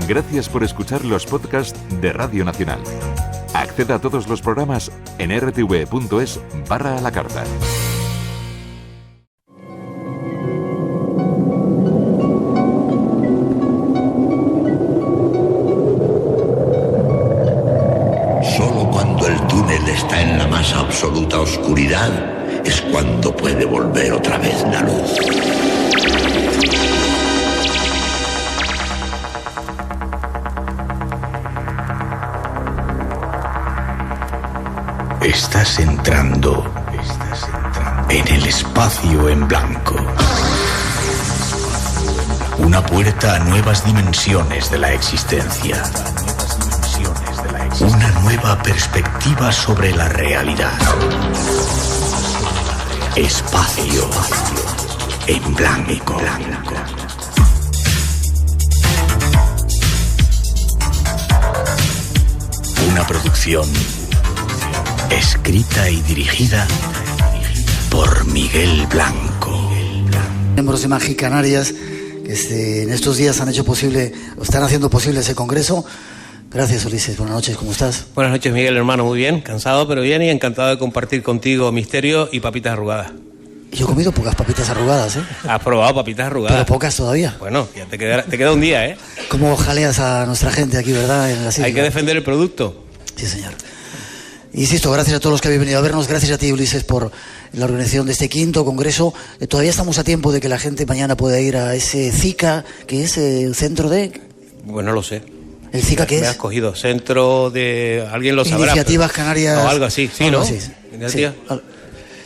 Gracias por escuchar los podcasts de Radio Nacional. Acceda a todos los programas en rtv.es/a la carta. Solo cuando el túnel está en la más absoluta oscuridad es cuando puede volver otra vez la luz. Estás entrando en el espacio en blanco. Una puerta a nuevas dimensiones de la existencia. Una nueva perspectiva sobre la realidad. Espacio en blanco. Una producción escrita y dirigida por Miguel Blanco. Miembros de Magic Canarias que en estos días han hecho posible, están haciendo posible ese congreso. Gracias, Ulises. Buenas noches, ¿cómo estás? Buenas noches, Miguel, hermano. Muy bien, cansado pero bien y encantado de compartir contigo misterio y papitas arrugadas. Yo he comido pocas papitas arrugadas, ¿eh? ¿Has probado papitas arrugadas? Pero pocas todavía. Bueno, ya te queda un día, ¿eh? ¿Cómo jaleas a nuestra gente aquí, verdad? En la Hay que defender el producto. Sí, señor. Insisto, gracias a todos los que habéis venido a vernos, gracias a ti, Ulises, por la organización de este quinto congreso. Todavía estamos a tiempo de que la gente mañana pueda ir a ese CICA, que es el centro de... Bueno, lo sé. ¿El CICA qué es? Me has cogido, centro de... Alguien lo sabrá. Iniciativas Canarias... O algo así, sí, ¿no? Sí.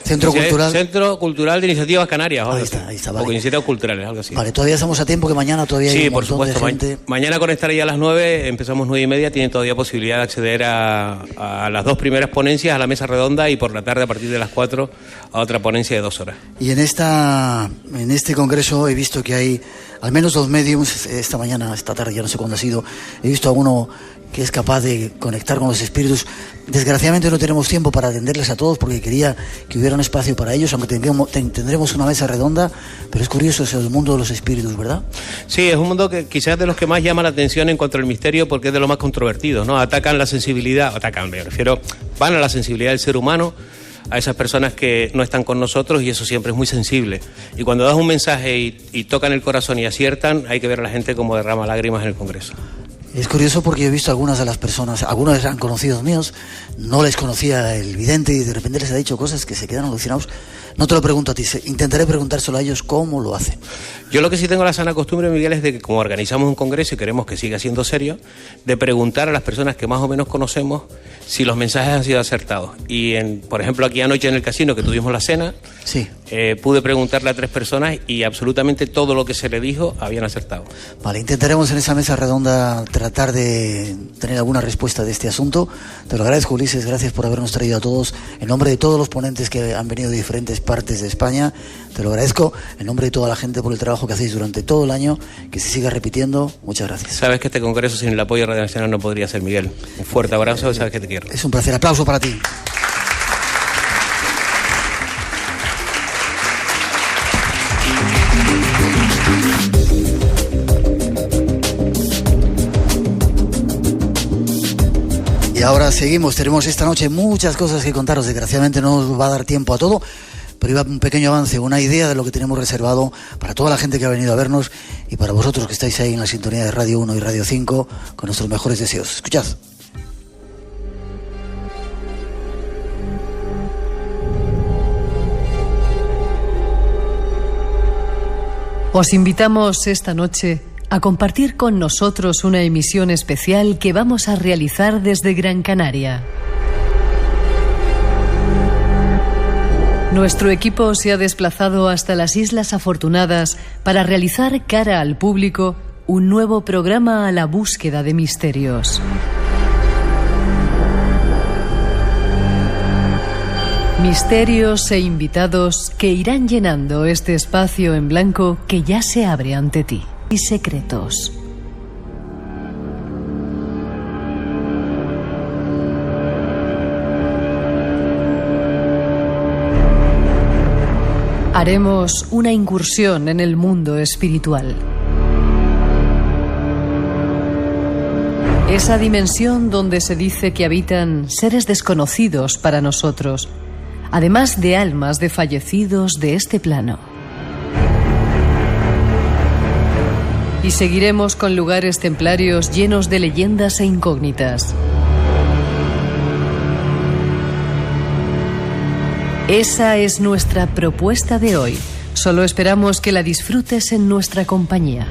Centro Cultural. Centro Cultural de Iniciativas Canarias. Ahí está, vale. O Iniciativas Culturales, algo así. Vale, todavía estamos a tiempo, que mañana todavía hay un montón de gente. Mañana conectaré ya a las 9, empezamos 9:30, tienen todavía posibilidad de acceder a las dos primeras ponencias, a la mesa redonda, y por la tarde a partir de las 4 a otra ponencia de 2 horas. Y en este congreso he visto que hay al menos 2 mediums, esta tarde, ya no sé cuándo ha sido, he visto a uno que es capaz de conectar con los espíritus. Desgraciadamente no tenemos tiempo para atenderles a todos porque quería que hubiera un espacio para ellos, aunque tendremos una mesa redonda, pero es curioso, es el mundo de los espíritus, ¿verdad? Sí, es un mundo que quizás de los que más llama la atención en cuanto al misterio, porque es de los más controvertidos, ¿no? Atacan la sensibilidad, van a la sensibilidad del ser humano, a esas personas que no están con nosotros, y eso siempre es muy sensible. Y cuando das un mensaje y tocan el corazón y aciertan, hay que ver a la gente como derrama lágrimas en el Congreso. Es curioso porque he visto algunas de las personas, algunos eran conocidos míos, no les conocía el vidente y de repente les ha dicho cosas que se quedan alucinados. No te lo pregunto a ti, intentaré preguntárselo a ellos cómo lo hacen. Yo lo que sí tengo la sana costumbre, Miguel, es de que como organizamos un congreso y queremos que siga siendo serio, de preguntar a las personas que más o menos conocemos si los mensajes han sido acertados. Y por ejemplo, aquí anoche en el casino que tuvimos la cena, sí, pude preguntarle a 3 personas y absolutamente todo lo que se le dijo habían acertado. Vale, intentaremos en esa mesa redonda tratar de tener alguna respuesta de este asunto. Te lo agradezco, Ulises, gracias por habernos traído a todos, en nombre de todos los ponentes que han venido de diferentes partes de España. Te lo agradezco en nombre de toda la gente por el trabajo que hacéis durante todo el año, que se siga repitiendo. Muchas gracias. Sabes que este congreso sin el apoyo de Radio Nacional no podría ser, Miguel. Un fuerte abrazo y sabes que te quiero. Es un placer, aplauso para ti. Y ahora seguimos, tenemos esta noche muchas cosas que contaros, desgraciadamente no nos va a dar tiempo a todo, pero iba un pequeño avance, una idea de lo que tenemos reservado para toda la gente que ha venido a vernos y para vosotros que estáis ahí en la sintonía de Radio 1 y Radio 5 con nuestros mejores deseos. Escuchad. Os invitamos esta noche a compartir con nosotros una emisión especial que vamos a realizar desde Gran Canaria. Nuestro equipo se ha desplazado hasta las Islas Afortunadas para realizar cara al público un nuevo programa a la búsqueda de misterios. Misterios e invitados que irán llenando este espacio en blanco que ya se abre ante ti. Y secretos. Haremos una incursión en el mundo espiritual. Esa dimensión donde se dice que habitan seres desconocidos para nosotros, además de almas de fallecidos de este plano. Y seguiremos con lugares templarios llenos de leyendas e incógnitas. Esa es nuestra propuesta de hoy. Solo esperamos que la disfrutes en nuestra compañía.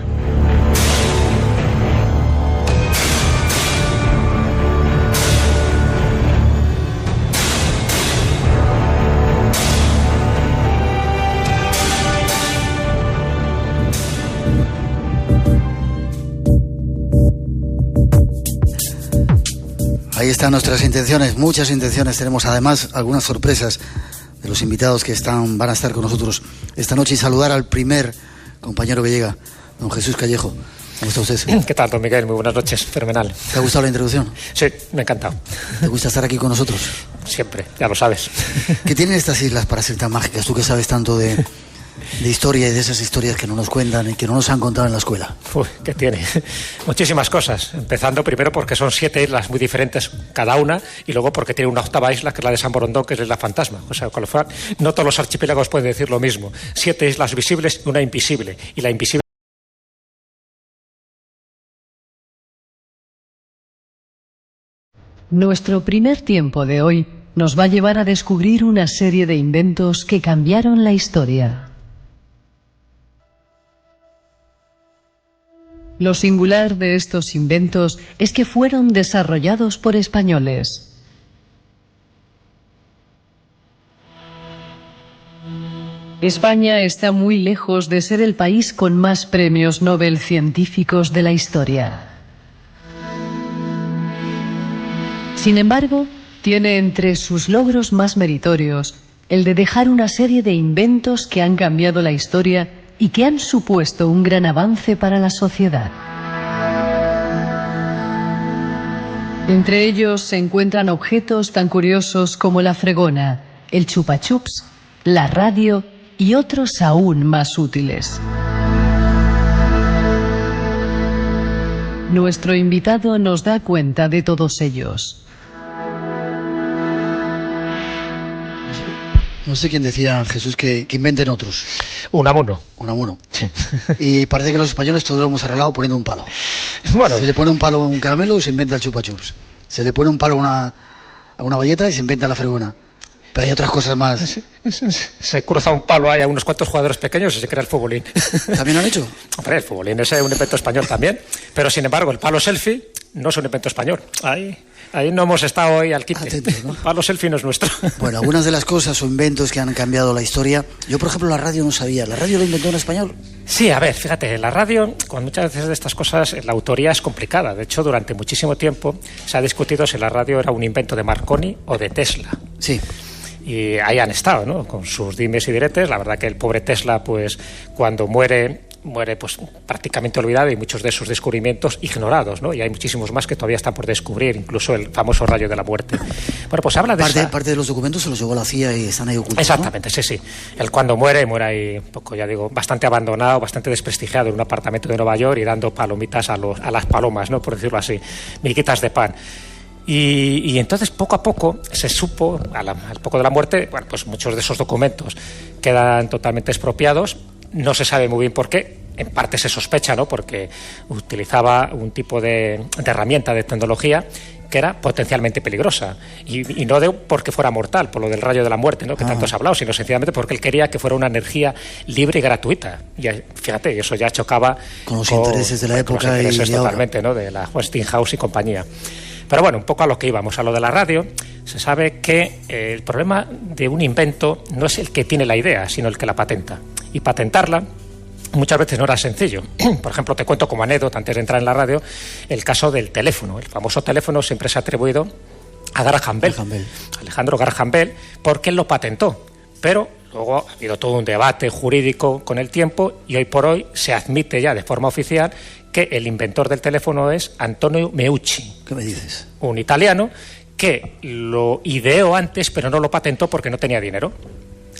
Ahí están nuestras intenciones, muchas intenciones. Tenemos además algunas sorpresas de los invitados que van a estar con nosotros esta noche, y saludar al primer compañero que llega, don Jesús Callejo. ¿Cómo está usted? ¿Qué tal, don Miguel? Muy buenas noches, fenomenal. ¿Te ha gustado la introducción? Sí, me ha encantado. ¿Te gusta estar aquí con nosotros? Siempre, ya lo sabes. ¿Qué tienen estas islas para ser tan mágicas? Tú que sabes tanto de historia y de esas historias que no nos cuentan y que no nos han contado en la escuela. Uy, ¿qué tiene? Muchísimas cosas. Empezando primero porque son 7 islas muy diferentes cada una, y luego porque tiene una octava isla, que es la de San Borondón, que es la isla fantasma. O sea, con lo cual, no todos los archipiélagos pueden decir lo mismo. 7 islas visibles y una invisible. Y la invisible... Nuestro primer tiempo de hoy nos va a llevar a descubrir una serie de inventos que cambiaron la historia. Lo singular de estos inventos es que fueron desarrollados por españoles. España está muy lejos de ser el país con más premios Nobel científicos de la historia. Sin embargo, tiene entre sus logros más meritorios el de dejar una serie de inventos que han cambiado la historia y que han supuesto un gran avance para la sociedad. Entre ellos se encuentran objetos tan curiosos como la fregona, el chupa-chups, la radio y otros aún más útiles. Nuestro invitado nos da cuenta de todos ellos. No sé quién decía, Jesús, que inventen otros. Unamuno. Unamuno. Sí. Y parece que los españoles todos lo hemos arreglado poniendo un palo. Bueno. Se le pone un palo a un caramelo y se inventa el chupa-chups. Se le pone un palo a una bayeta y se inventa la fregona. Pero hay otras cosas más. Se cruza un palo ahí a unos cuantos jugadores pequeños y se crea el futbolín. ¿También lo han hecho? Hombre, el futbolín es un invento español también. Pero sin embargo, el palo selfie no es un invento español. Ahí no hemos estado hoy al quite. Atentos, ¿no? El palo selfie no es nuestro. Bueno, algunas de las cosas o inventos que han cambiado la historia. Yo, por ejemplo, la radio no sabía. ¿La radio lo inventó un español? Sí, a ver, fíjate, la radio, con muchas veces de estas cosas, la autoría es complicada. De hecho, durante muchísimo tiempo se ha discutido si la radio era un invento de Marconi o de Tesla. Sí. Y ahí han estado, ¿no? Con sus dimes y diretes. La verdad que el pobre Tesla, pues, cuando muere pues prácticamente olvidado, y muchos de sus descubrimientos ignorados, ¿no? Y hay muchísimos más que todavía están por descubrir, incluso el famoso rayo de la muerte. Bueno, pues habla de parte de los documentos se los llevó la CIA y están ahí ocultos. Exactamente, ¿no? Sí. Él cuando muere ahí un poco, ya digo, bastante abandonado, bastante desprestigiado en un apartamento de Nueva York y dando palomitas a las palomas, ¿no? Por decirlo así, miguitas de pan. Y entonces poco a poco se supo, al poco de la muerte, bueno, pues muchos de esos documentos quedan totalmente expropiados. No se sabe muy bien por qué, en parte se sospecha, ¿no? Porque utilizaba un tipo de herramienta de tecnología que era potencialmente peligrosa, y no porque fuera mortal, por lo del rayo de la muerte, ¿no? Que tanto se ha hablado, sino sencillamente porque él quería que fuera una energía libre y gratuita. Y fíjate, eso ya chocaba con los intereses de la época, con los intereses y de totalmente, ahora, ¿no? De la Westinghouse y compañía. Pero bueno, un poco a lo que íbamos, a lo de la radio. Se sabe que el problema de un invento no es el que tiene la idea, sino el que la patenta. Y patentarla muchas veces no era sencillo. Por ejemplo, te cuento como anécdota, antes de entrar en la radio, el caso del teléfono. El famoso teléfono siempre se ha atribuido a Graham Bell, Alejandro Graham Bell, porque él lo patentó. Pero luego ha habido todo un debate jurídico con el tiempo, y hoy por hoy se admite ya de forma oficial que el inventor del teléfono es Antonio Meucci. ¿Qué me dices? Un italiano que lo ideó antes, pero no lo patentó porque no tenía dinero.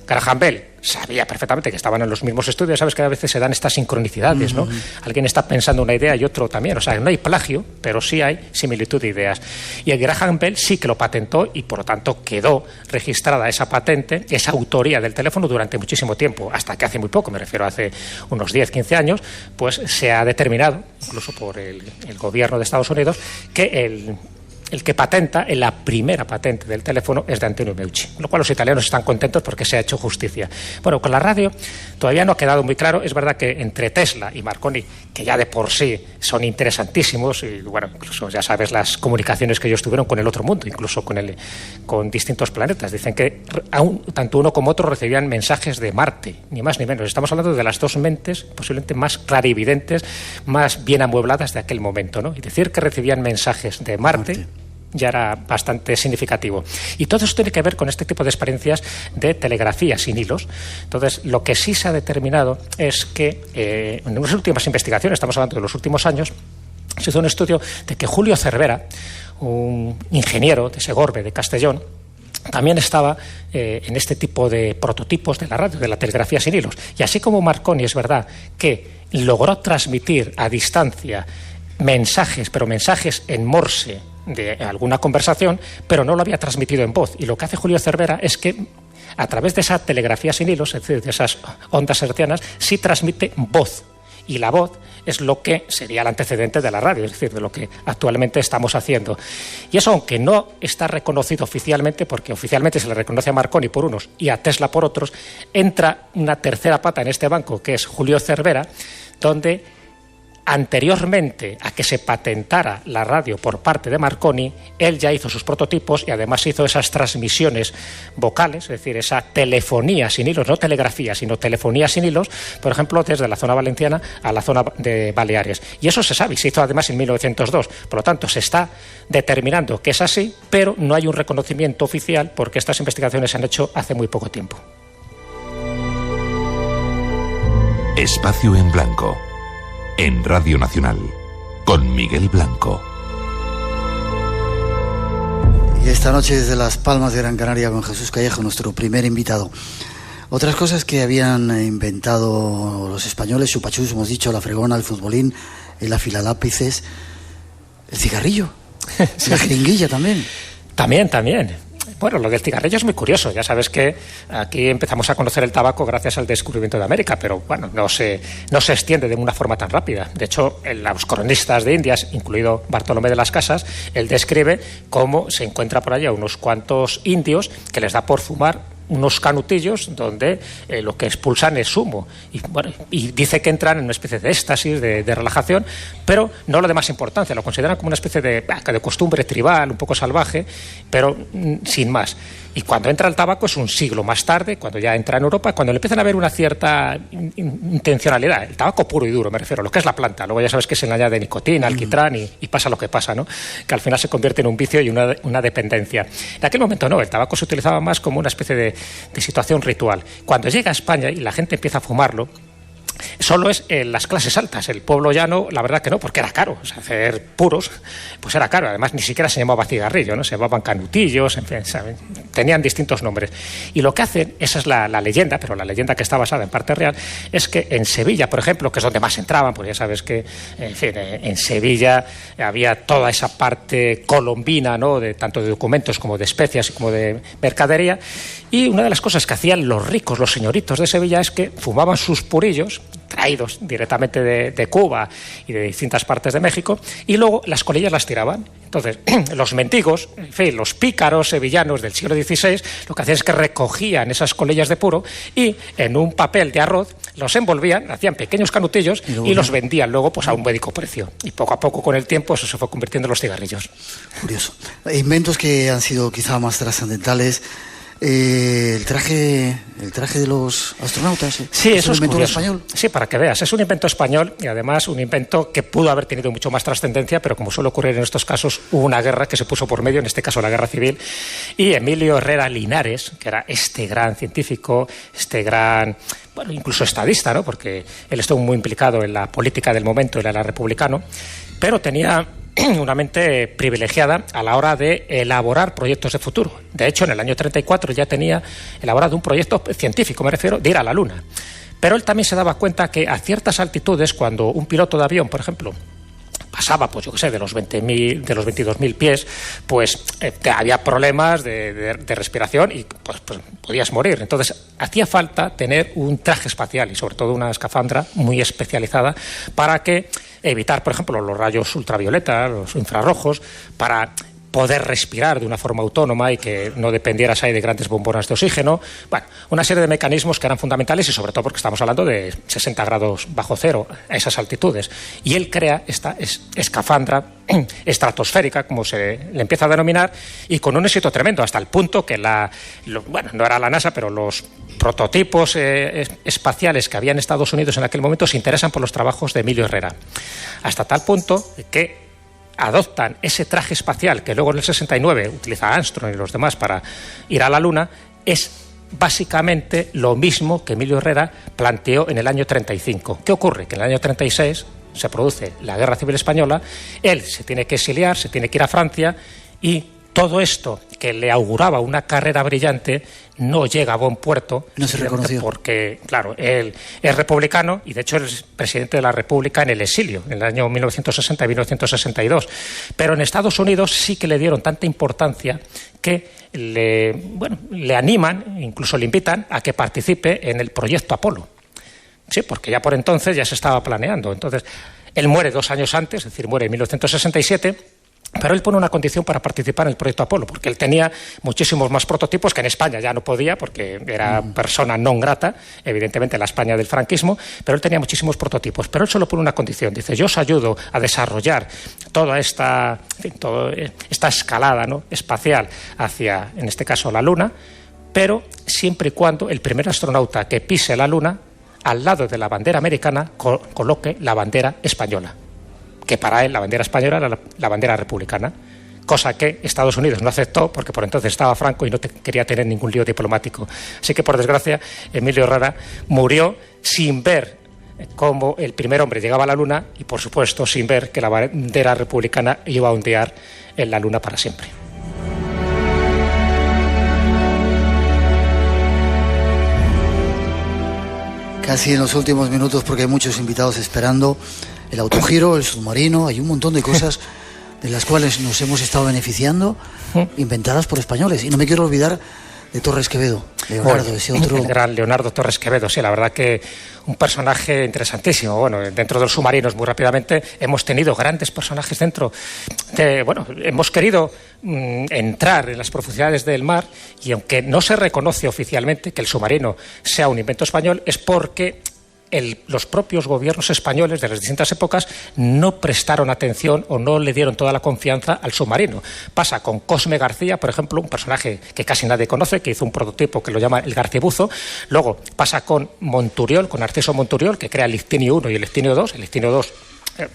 Graham Bell sabía perfectamente que estaban en los mismos estudios. Sabes que a veces se dan estas sincronicidades, ¿no? Alguien está pensando una idea y otro también. O sea, no hay plagio, pero sí hay similitud de ideas. Y el Graham Bell sí que lo patentó y, por lo tanto, quedó registrada esa patente, esa autoría del teléfono durante muchísimo tiempo, hasta que hace muy poco, me refiero a hace unos 10, 15 años, pues se ha determinado, incluso por el gobierno de Estados Unidos, que el que patenta, la primera patente del teléfono es de Antonio Meucci, lo cual los italianos están contentos porque se ha hecho justicia. Bueno, con la radio todavía no ha quedado muy claro. Es verdad que entre Tesla y Marconi, que ya de por sí son interesantísimos, y bueno, incluso ya sabes las comunicaciones que ellos tuvieron con el otro mundo, incluso con distintos planetas. Dicen que tanto uno como otro recibían mensajes de Marte, ni más ni menos. Estamos hablando de las dos mentes posiblemente más clarividentes, más bien amuebladas de aquel momento, ¿no? Y decir que recibían mensajes de Marte ya era bastante significativo. Y todo eso tiene que ver con este tipo de experiencias de telegrafía sin hilos. Entonces, lo que sí se ha determinado es que en las últimas investigaciones, estamos hablando de los últimos años, se hizo un estudio de que Julio Cervera, un ingeniero de Segorbe, de Castellón, también estaba en este tipo de prototipos de la radio, de la telegrafía sin hilos. Y así como Marconi, es verdad que logró transmitir a distancia mensajes, pero mensajes en Morse, de alguna conversación, pero no lo había transmitido en voz. Y lo que hace Julio Cervera es que a través de esa telegrafía sin hilos, es decir, de esas ondas hertzianas, sí transmite voz. Y la voz es lo que sería el antecedente de la radio, es decir, de lo que actualmente estamos haciendo. Y eso, aunque no está reconocido oficialmente, porque oficialmente se le reconoce a Marconi por unos y a Tesla por otros, entra una tercera pata en este banco, que es Julio Cervera, donde anteriormente a que se patentara la radio por parte de Marconi, él ya hizo sus prototipos y además hizo esas transmisiones vocales, es decir, esa telefonía sin hilos, no telegrafía, sino telefonía sin hilos, por ejemplo, desde la zona valenciana a la zona de Baleares. Y eso se sabe, y se hizo además en 1902. Por lo tanto, se está determinando que es así, pero no hay un reconocimiento oficial porque estas investigaciones se han hecho hace muy poco tiempo. Espacio en Blanco, en Radio Nacional, con Miguel Blanco. Y esta noche desde Las Palmas de Gran Canaria con Jesús Callejo, nuestro primer invitado. Otras cosas que habían inventado los españoles, chupachus, hemos dicho, la fregona, el futbolín, el afilalápices, el cigarrillo, la jeringuilla también. También. Bueno, lo del cigarrillo es muy curioso. Ya sabes que aquí empezamos a conocer el tabaco gracias al descubrimiento de América, pero bueno, no se extiende de una forma tan rápida. De hecho, en los cronistas de Indias, incluido Bartolomé de las Casas, él describe cómo se encuentra por allá unos cuantos indios que les da por fumar unos canutillos donde lo que expulsan es humo. Y dice que entran en una especie de éxtasis, de relajación, pero no lo de más importancia, lo consideran como una especie de costumbre tribal, un poco salvaje, pero sin más. Y cuando entra el tabaco es un siglo más tarde, cuando ya entra en Europa, cuando le empiezan a ver una cierta intencionalidad. El tabaco puro y duro, me refiero, lo que es la planta. Luego ya sabes que se le añade nicotina, alquitrán y pasa lo que pasa, ¿no? Que al final se convierte en un vicio y una dependencia. En aquel momento no, el tabaco se utilizaba más como una especie de situación ritual. Cuando llega a España y la gente empieza a fumarlo, solo es en las clases altas. El pueblo llano, la verdad que no, porque era caro. O sea, hacer puros, pues era caro. Además, ni siquiera se llamaba cigarrillo, ¿no? Se llamaban canutillos, en fin, ¿saben? Tenían distintos nombres. Y lo que hacen, esa es la leyenda, pero la leyenda que está basada en parte real, es que en Sevilla, por ejemplo, que es donde más entraban, pues ya sabes que, en fin, en Sevilla había toda esa parte colombina, ¿no? Tanto de documentos como de especias y como de mercadería. Y una de las cosas que hacían los ricos, los señoritos de Sevilla, es que fumaban sus purillos, traídos directamente de Cuba y de distintas partes de México, y luego las colillas las tiraban. Entonces, los mendigos, en fin, los pícaros sevillanos del siglo XVI, lo que hacían es que recogían esas colillas de puro y en un papel de arroz los envolvían, hacían pequeños canutillos y los vendían luego pues a un módico precio. Y poco a poco, con el tiempo, eso se fue convirtiendo en los cigarrillos. Curioso. Inventos que han sido quizá más trascendentales. El traje de los astronautas. Sí, eso es un invento curioso. español. Sí, para que veas, es un invento español y además un invento que pudo haber tenido mucho más trascendencia, pero como suele ocurrir en estos casos, hubo una guerra que se puso por medio, en este caso la Guerra Civil, y Emilio Herrera Linares, que era este gran científico, este gran, bueno, incluso estadista, ¿no? Porque él estuvo muy implicado en la política del momento, él era republicano, pero tenía una mente privilegiada a la hora de elaborar proyectos de futuro. De hecho, en el año 34 ya tenía elaborado un proyecto científico, me refiero, de ir a la Luna. Pero él también se daba cuenta que a ciertas altitudes, cuando un piloto de avión, por ejemplo, pasaba, pues yo qué sé, de los 22.000 pies, pues había problemas de respiración y pues podías morir. Entonces, hacía falta tener un traje espacial y sobre todo una escafandra muy especializada para evitar, por ejemplo, los rayos ultravioleta, los infrarrojos, para poder respirar de una forma autónoma y que no dependieras ahí de grandes bombonas de oxígeno. Bueno, una serie de mecanismos que eran fundamentales y sobre todo porque estamos hablando de 60 grados bajo cero a esas altitudes. Y él crea esta escafandra estratosférica, como se le empieza a denominar, y con un éxito tremendo, hasta el punto que no era la NASA, pero los prototipos espaciales que había en Estados Unidos en aquel momento se interesan por los trabajos de Emilio Herrera. Hasta tal punto que adoptan ese traje espacial que luego en el 69 utiliza Armstrong y los demás para ir a la Luna, es básicamente lo mismo que Emilio Herrera planteó en el año 35. ¿Qué ocurre? Que en el año 36 se produce la Guerra Civil Española, él se tiene que exiliar, se tiene que ir a Francia y todo esto que le auguraba una carrera brillante no llega a buen puerto. No se reconoció. Porque, claro, él es republicano y de hecho es presidente de la República en el exilio, en el año 1960 y 1962. Pero en Estados Unidos sí que le dieron tanta importancia que le animan, incluso le invitan a que participe en el proyecto Apolo. Sí, porque ya por entonces ya se estaba planeando. Entonces, él muere 2 años antes, es decir, muere en 1967, pero él pone una condición para participar en el proyecto Apolo, porque él tenía muchísimos más prototipos que en España ya no podía, porque era persona non grata, evidentemente la España del franquismo, pero él tenía muchísimos prototipos. Pero él solo pone una condición, dice: yo os ayudo a desarrollar toda esta escalada, ¿no?, espacial hacia, en este caso, la Luna, pero siempre y cuando el primer astronauta que pise la Luna, al lado de la bandera americana, coloque la bandera española, que para él la bandera española era la bandera republicana, cosa que Estados Unidos no aceptó porque por entonces estaba Franco y no quería tener ningún lío diplomático. Así que, por desgracia, Emilio Herrera murió sin ver cómo el primer hombre llegaba a la Luna y, por supuesto, sin ver que la bandera republicana iba a ondear en la Luna para siempre. Casi en los últimos minutos, porque hay muchos invitados esperando, el autogiro, el submarino, hay un montón de cosas de las cuales nos hemos estado beneficiando, inventadas por españoles. Y no me quiero olvidar de Torres Quevedo, Leonardo, ese otro... El gran Leonardo Torres Quevedo, sí, la verdad que un personaje interesantísimo. Bueno, dentro de los submarinos, muy rápidamente, hemos tenido grandes personajes dentro de... Bueno, hemos querido entrar en las profundidades del mar y aunque no se reconoce oficialmente que el submarino sea un invento español, es porque los propios gobiernos españoles de las distintas épocas no prestaron atención o no le dieron toda la confianza al submarino. Pasa con Cosme García, por ejemplo, un personaje que casi nadie conoce, que hizo un prototipo que lo llama el Garcibuzo. Luego pasa con Monturiol, con Narciso Monturiol, que crea el Ictinio 1 y el Ictinio 2. El Ictinio 2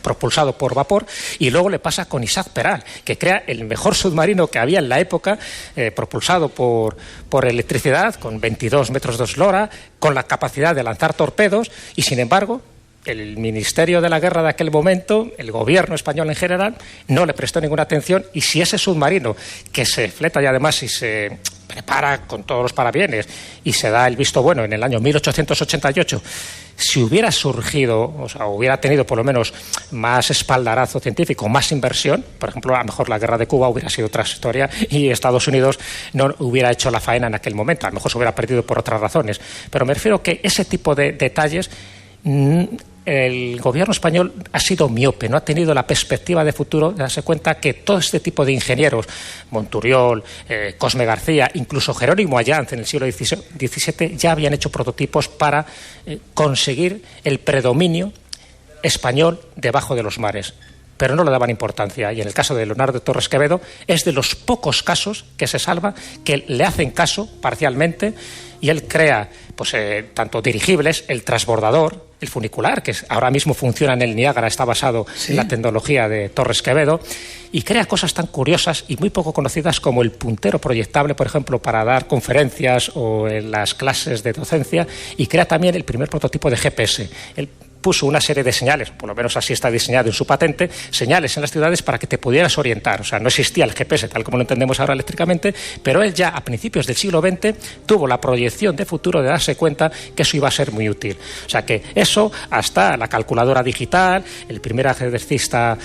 propulsado por vapor, y luego le pasa con Isaac Peral, que crea el mejor submarino que había en la época, propulsado por electricidad, con 22 metros de eslora, con la capacidad de lanzar torpedos, y sin embargo el Ministerio de la Guerra de aquel momento, el gobierno español en general, no le prestó ninguna atención, y si ese submarino, que se fleta y además si se prepara con todos los parabienes y se da el visto bueno en el año 1888, si hubiera surgido, o sea, hubiera tenido por lo menos más espaldarazo científico, más inversión, por ejemplo, a lo mejor la guerra de Cuba hubiera sido otra historia y Estados Unidos no hubiera hecho la faena en aquel momento, a lo mejor se hubiera perdido por otras razones, pero me refiero que ese tipo de detalles, el gobierno español ha sido miope, no ha tenido la perspectiva de futuro de darse cuenta que todo este tipo de ingenieros, Monturiol, Cosme García, incluso Jerónimo Allanz en el siglo XVII, ya habían hecho prototipos para conseguir el predominio español debajo de los mares, pero no le daban importancia. Y en el caso de Leonardo Torres Quevedo es de los pocos casos que se salva, que le hacen caso parcialmente, y él crea tanto dirigibles, el transbordador, el funicular, que ahora mismo funciona en el Niágara, está basado en la tecnología de Torres Quevedo, y crea cosas tan curiosas y muy poco conocidas como el puntero proyectable, por ejemplo, para dar conferencias o en las clases de docencia, y crea también el primer prototipo de GPS. Él puso una serie de señales, por lo menos así está diseñado en su patente, señales en las ciudades para que te pudieras orientar. O sea, no existía el GPS tal como lo entendemos ahora eléctricamente, pero él ya a principios del siglo XX tuvo la proyección de futuro de darse cuenta que eso iba a ser muy útil. O sea, que eso, hasta la calculadora digital, el primer ajedrecista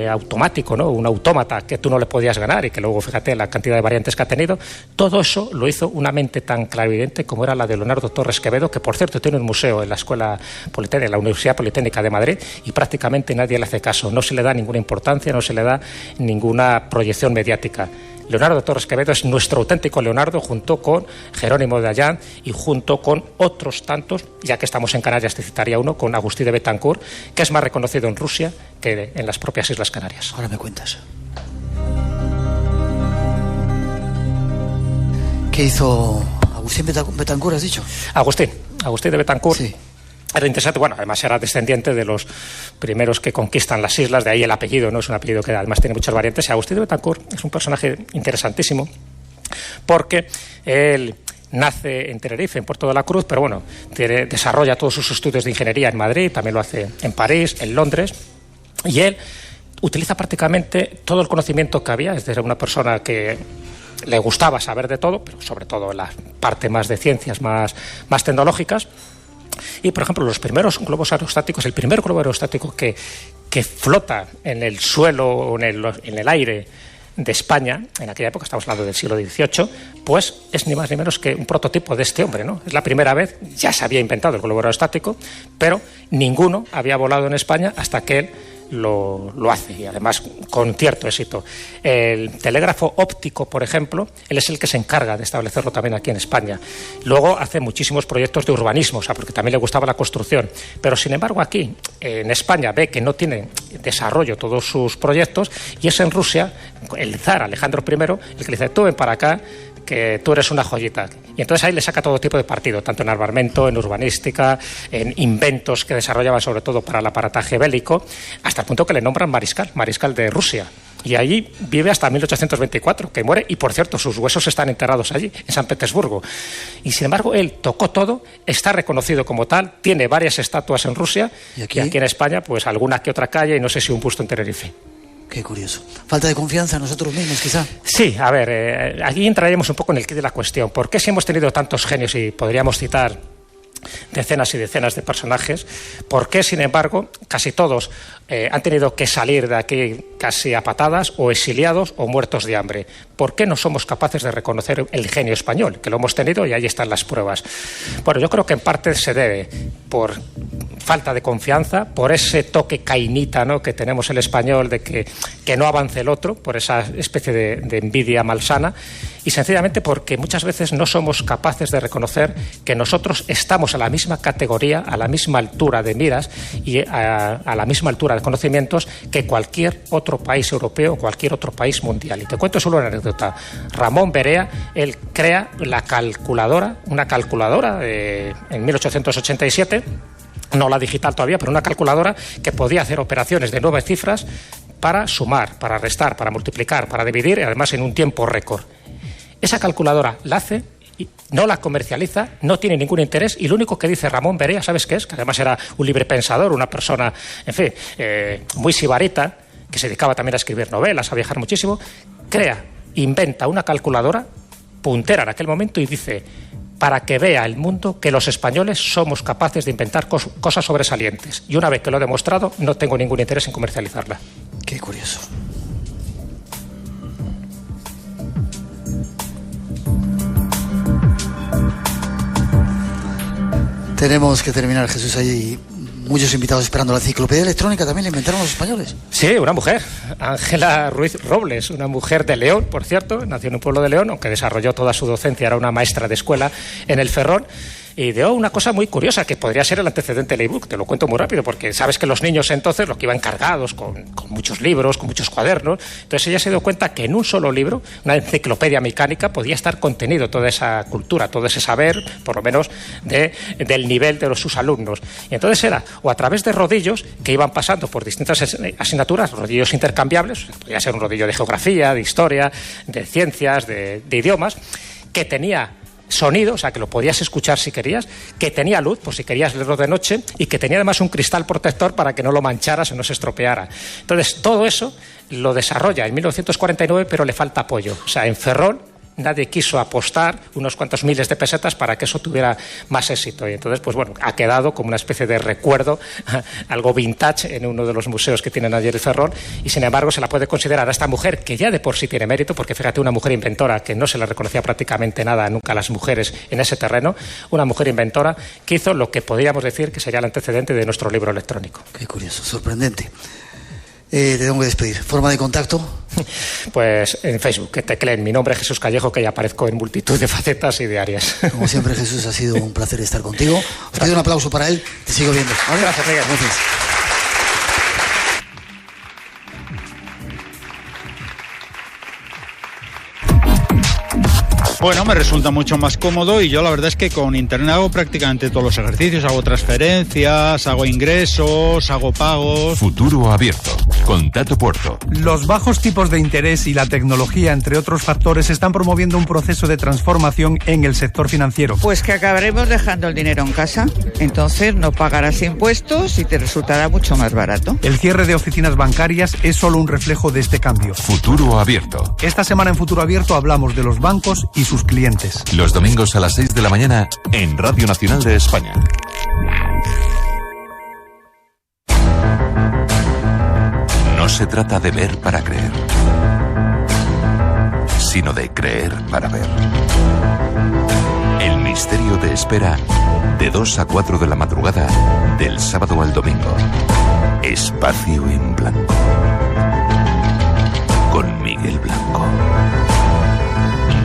automático, ¿no? Un autómata que tú no le podías ganar y que luego, fíjate, la cantidad de variantes que ha tenido, todo eso lo hizo una mente tan clarividente como era la de Leonardo Torres Quevedo, que por cierto tiene un museo en la Escuela Politécnica, en la Universidad Politécnica de Madrid, y prácticamente nadie le hace caso, no se le da ninguna importancia, no se le da ninguna proyección mediática. Leonardo Torres Quevedo es nuestro auténtico Leonardo, junto con Jerónimo de Allán y junto con otros tantos, ya que estamos en Canarias te citaría uno, con Agustí de Betancourt, que es más reconocido en Rusia que en las propias Islas Canarias. Ahora me cuentas. ¿Qué hizo Agustín Betancourt, has dicho? Agustín de Betancourt. Sí. Era interesante, bueno, además era descendiente de los primeros que conquistan las islas, de ahí el apellido, ¿no? Es un apellido que además tiene muchas variantes. Y Agustín de Betancourt es un personaje interesantísimo porque él nace en Tenerife, en Puerto de la Cruz, pero bueno, desarrolla todos sus estudios de ingeniería en Madrid, también lo hace en París, en Londres, y él utiliza prácticamente todo el conocimiento que había. Es decir, una persona que le gustaba saber de todo, pero sobre todo en la parte más de ciencias, más tecnológicas. Y, por ejemplo, los primeros globos aerostáticos, el primer globo aerostático que flota en el suelo o en el aire de España, en aquella época, estamos hablando del siglo XVIII, pues es ni más ni menos que un prototipo de este hombre, ¿no? Es la primera vez, ya se había inventado el globo aerostático, pero ninguno había volado en España hasta que él lo hace, y además con cierto éxito. El telégrafo óptico, por ejemplo, él es el que se encarga de establecerlo también aquí en España. Luego hace muchísimos proyectos de urbanismo, o sea, porque también le gustaba la construcción, pero sin embargo aquí en España ve que no tiene desarrollo todos sus proyectos, y es en Rusia el zar Alejandro I el que le dice: tú ven para acá, que tú eres una joyita. Y entonces ahí le saca todo tipo de partido, tanto en armamento, en urbanística, en inventos que desarrollaba sobre todo para el aparataje bélico, hasta el punto que le nombran mariscal de Rusia. Y allí vive hasta 1824, que muere, y por cierto, sus huesos están enterrados allí, en San Petersburgo. Y sin embargo, él tocó todo, está reconocido como tal, tiene varias estatuas en Rusia, y aquí en España, pues alguna que otra calle, y no sé si un busto en Tenerife. Qué curioso. ¿Falta de confianza en nosotros mismos, quizá? Sí, a ver, aquí entraríamos un poco en el quid de la cuestión. ¿Por qué si hemos tenido tantos genios y podríamos citar decenas y decenas de personajes, por qué, sin embargo, casi todos han tenido que salir de aquí casi a patadas, o exiliados o muertos de hambre? ¿Por qué no somos capaces de reconocer el genio español? Que lo hemos tenido y ahí están las pruebas. Bueno, yo creo que en parte se debe por falta de confianza, por ese toque cainita, ¿no?, que tenemos el español de que no avance el otro, por esa especie de envidia malsana, y sencillamente porque muchas veces no somos capaces de reconocer que nosotros estamos a la misma categoría, a la misma altura de miras y a la misma altura de conocimientos que cualquier otro país europeo o cualquier otro país mundial. Y te cuento solo una anécdota. Ramón Berea, él crea la calculadora, una calculadora en 1887, no la digital todavía, pero una calculadora que podía hacer operaciones de 9 cifras para sumar, para restar, para multiplicar, para dividir, y además en un tiempo récord. Esa calculadora la hace, no la comercializa, no tiene ningún interés, y lo único que dice Ramón Berea, ¿sabes qué es? Que además era un librepensador, una persona, en fin, muy sibarita, que se dedicaba también a escribir novelas, a viajar muchísimo, inventa una calculadora puntera en aquel momento y dice: para que vea el mundo que los españoles somos capaces de inventar cosas sobresalientes. Y una vez que lo he demostrado, no tengo ningún interés en comercializarla. Qué curioso. Tenemos que terminar, Jesús. Hay muchos invitados esperando. La enciclopedia electrónica también la inventaron los españoles. Sí, una mujer, Ángela Ruiz Robles, una mujer de León, por cierto, nació en un pueblo de León, aunque desarrolló toda su docencia, era una maestra de escuela en el Ferrón. Y dio una cosa muy curiosa, que podría ser el antecedente del ebook. Te lo cuento muy rápido, porque sabes que los niños entonces, los que iban cargados con muchos libros, con muchos cuadernos, entonces ella se dio cuenta que en un solo libro, una enciclopedia mecánica, podía estar contenido toda esa cultura, todo ese saber, por lo menos del nivel de sus alumnos. Y entonces era, o a través de rodillos que iban pasando por distintas asignaturas, rodillos intercambiables, podía ser un rodillo de geografía, de historia, de ciencias, de idiomas, que tenía sonido, o sea, que lo podías escuchar si querías, que tenía luz, por si querías leerlo de noche, y que tenía además un cristal protector para que no lo mancharas o no se estropeara. Entonces, todo eso lo desarrolla en 1949, pero le falta apoyo. O sea, en Ferrol nadie quiso apostar unos cuantos miles de pesetas para que eso tuviera más éxito. Y entonces, pues bueno, ha quedado como una especie de recuerdo, algo vintage en uno de los museos que tienen ayer en Ferrol, y sin embargo se la puede considerar a esta mujer, que ya de por sí tiene mérito, porque fíjate, una mujer inventora que no se le reconocía prácticamente nada nunca a las mujeres en ese terreno, una mujer inventora que hizo lo que podríamos decir que sería el antecedente de nuestro libro electrónico. Qué curioso, sorprendente. Te tengo que despedir. ¿Forma de contacto? Pues en Facebook, que tecleen mi nombre, Jesús Callejo, que ya aparezco en multitud de facetas y de áreas. Como siempre, Jesús, ha sido un placer estar contigo. Os pido un aplauso para él. Te sigo viendo. ¿Vale? Gracias, Miguel. Gracias. Bueno, me resulta mucho más cómodo y yo la verdad es que con internet hago prácticamente todos los ejercicios, hago transferencias, hago ingresos, hago pagos. Futuro Abierto, con Tato Puerto. Los bajos tipos de interés y la tecnología, entre otros factores, están promoviendo un proceso de transformación en el sector financiero. Pues que acabaremos dejando el dinero en casa, entonces no pagarás impuestos y te resultará mucho más barato. El cierre de oficinas bancarias es solo un reflejo de este cambio. Futuro Abierto. Esta semana en Futuro Abierto hablamos de los bancos y sus clientes. Los domingos a las 6 de la mañana en Radio Nacional de España. No se trata de ver para creer, sino de creer para ver. El misterio te espera de 2 a 4 de la madrugada del sábado al domingo. Espacio en Blanco. Con Miguel Blanco.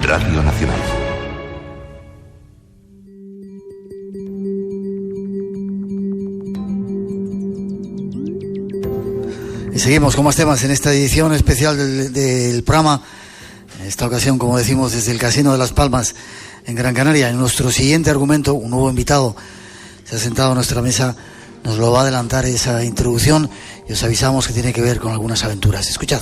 Radio Nacional. Y seguimos con más temas en esta edición especial del programa. En esta ocasión, como decimos, desde el Casino de Las Palmas, en Gran Canaria. En nuestro siguiente argumento, un nuevo invitado se ha sentado a nuestra mesa, nos lo va a adelantar esa introducción y os avisamos que tiene que ver con algunas aventuras. Escuchad.